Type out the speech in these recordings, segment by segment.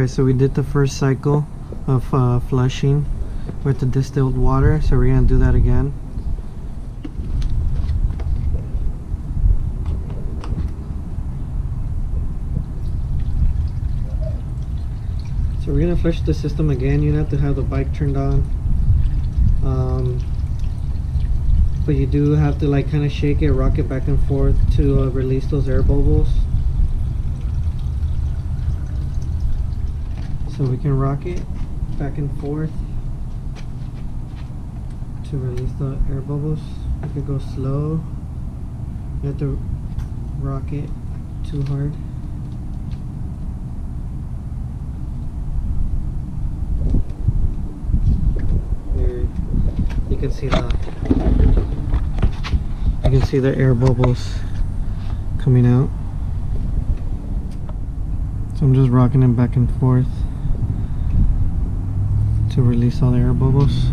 Alright, so we did the first cycle of flushing with the distilled water, so we're gonna do that again. So we're gonna flush the system again. You have to have the bike turned on, but you do have to like kind of shake it, rock it back and forth to release those air bubbles. So we can rock it back and forth to release the air bubbles. You could go slow. You have to rock it too hard. Here, you can see the air bubbles coming out. So I'm just rocking them back and forth to release all the air bubbles.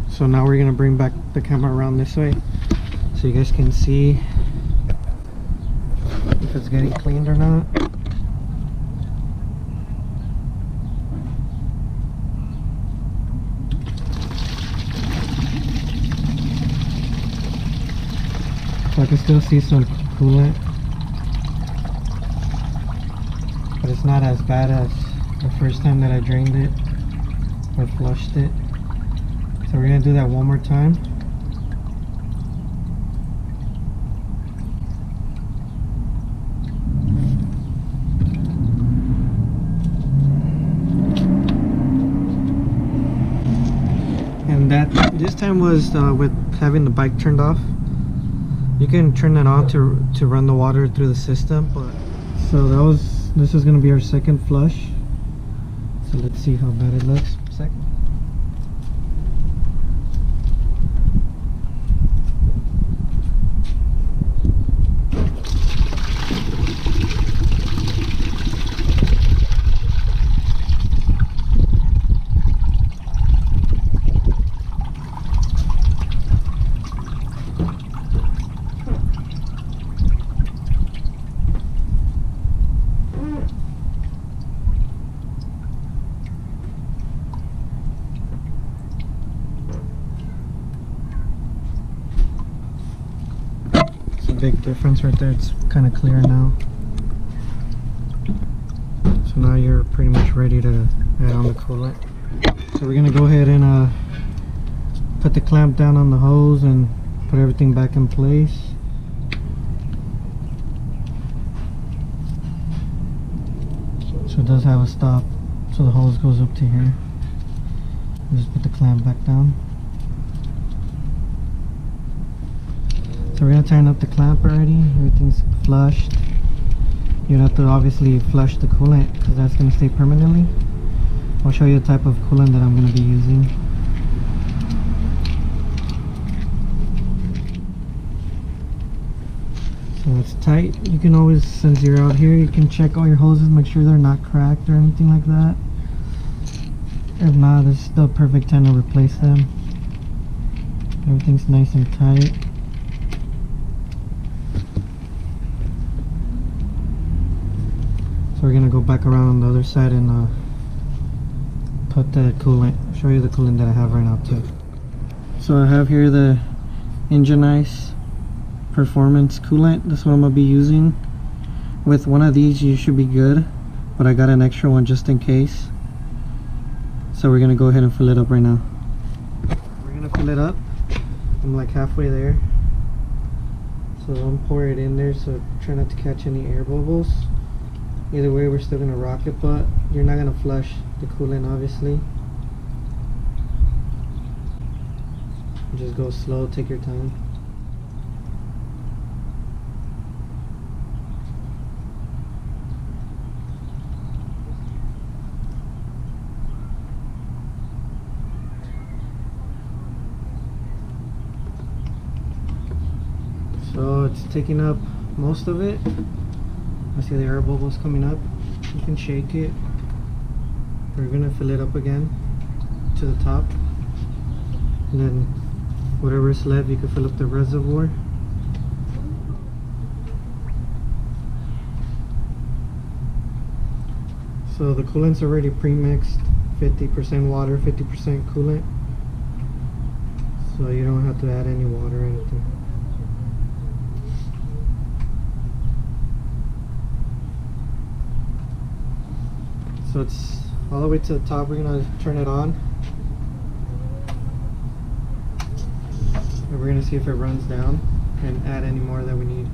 So now we're gonna bring back the camera around this way so you guys can see if it's getting cleaned or not. So I can still see some coolant, but it's not as bad as the first time that I drained it or flushed it. So we're going to do that one more time. And this time was with having the bike turned off. You can turn it on to run the water through the system, but so this is going to be our second flush. So let's see how bad it looks. Second. Big difference right there. It's kind of clear now. So now you're pretty much ready to add on the coolant. So we're gonna go ahead and put the clamp down on the hose and put everything back in place. So it does have a stop, so the hose goes up to here. Just put the clamp back down. So we're going to tighten up the clamp already. Everything's flushed. You have to obviously flush the coolant because that's going to stay permanently. I'll show you the type of coolant that I'm going to be using. So it's tight. You can always, since you're out here, you can check all your hoses, make sure they're not cracked or anything like that. If not, it's still perfect time to replace them. Everything's nice and tight. So we're gonna go back around on the other side and put the coolant. I'll show you the coolant that I have right now too. So I have here the Engine Ice Performance coolant. That's what I'm gonna be using. With one of these you should be good, but I got an extra one just in case. So we're gonna go ahead and fill it up right now. We're gonna fill it up. I'm like halfway there. So I'm pouring it in there, so try not to catch any air bubbles. Either way, we're still going to rock it, but you're not going to flush the coolant, obviously. Just go slow, take your time. So it's taking up most of it. I see the air bubbles coming up. You can shake it. We're gonna fill it up again to the top, and then whatever's left you can fill up the reservoir. So the coolant's already pre-mixed, 50% water, 50% coolant, so you don't have to add any water or anything. So it's all the way to the top. We're gonna turn it on, and we're gonna see if it runs down and add any more that we need.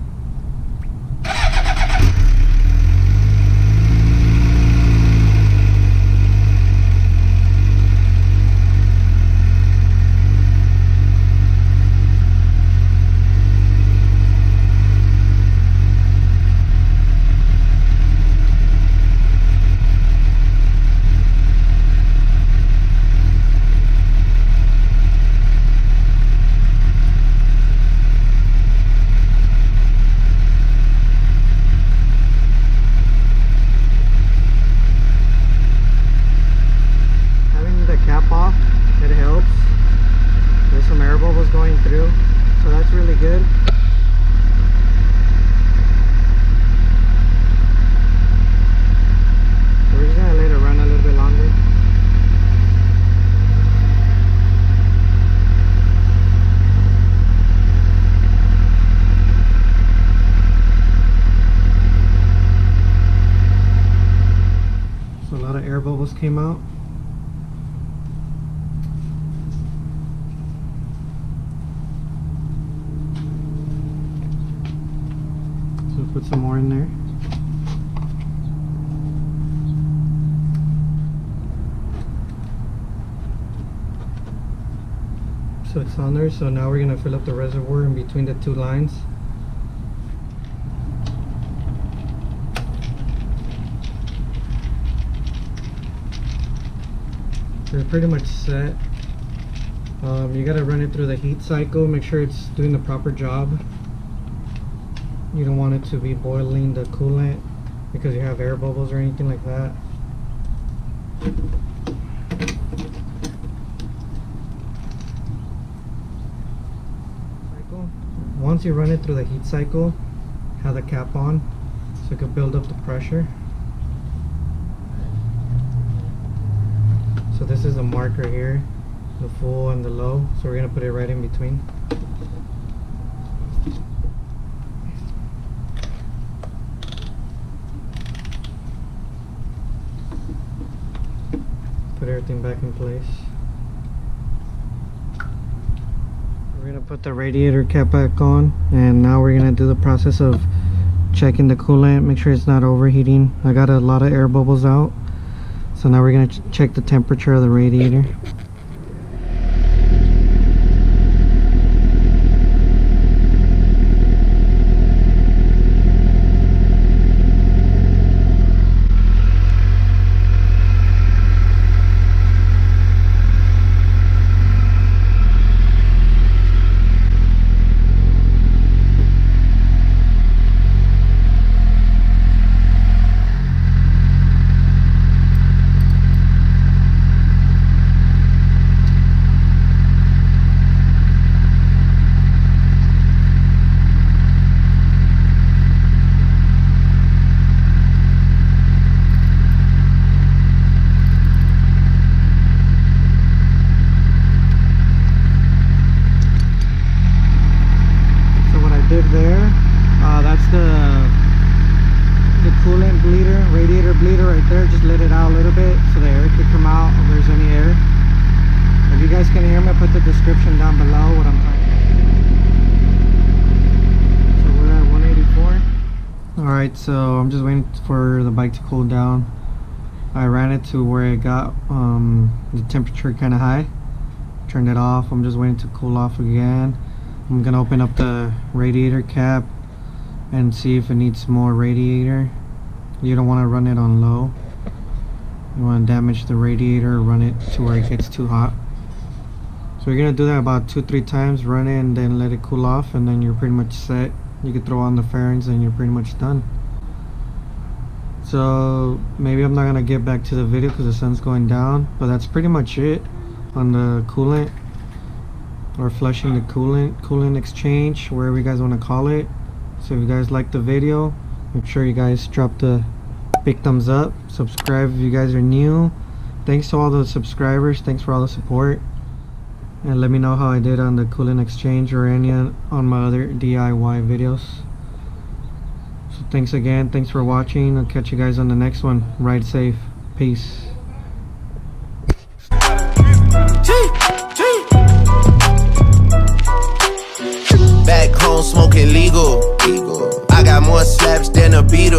Going through, so that's really good. So we're just gonna let it run a little bit longer. So a lot of air bubbles came out. Put some more in there. So it's on there, so now we're going to fill up the reservoir in between the two lines. We're pretty much set. You got to run it through the heat cycle, make sure it's doing the proper job. You don't want it to be boiling the coolant because you have air bubbles or anything like that. Once you run it through the heat cycle, have the cap on so it can build up the pressure. So this is a marker here, the full and the low, so we're going to put it right in between. Put everything back in place. We're gonna put the radiator cap back on, and now we're gonna do the process of checking the coolant, make sure it's not overheating. I got a lot of air bubbles out, so now we're gonna check the temperature of the radiator. Coolant bleeder, radiator bleeder right there. Just let it out a little bit so the air could come out if there's any air. If you guys can hear me, I'll put the description down below what I'm talking about. So we're at 184. Alright, so I'm just waiting for the bike to cool down. I ran it to where it got the temperature kind of high. Turned it off. I'm just waiting to cool off again. I'm gonna open up the radiator cap and see if it needs more radiator. You don't want to run it on low. You want to damage the radiator or run it to where it gets too hot. So you're gonna do that about 2-3 times. Run it and then let it cool off, and then you're pretty much set. You can throw on the fairings and you're pretty much done. So maybe I'm not gonna get back to the video because the sun's going down, but that's pretty much it on the coolant, or flushing the coolant exchange, wherever you guys want to call it. So if you guys like the video, make sure you guys drop the big thumbs up, subscribe if you guys are new. Thanks to all the subscribers, thanks for all the support, and let me know how I did on the coolant exchange or any on my other DIY videos. So thanks again, thanks for watching. I'll catch you guys on the next one. Ride safe, peace. Back home smoking legal. I got more slaps than a Beatle.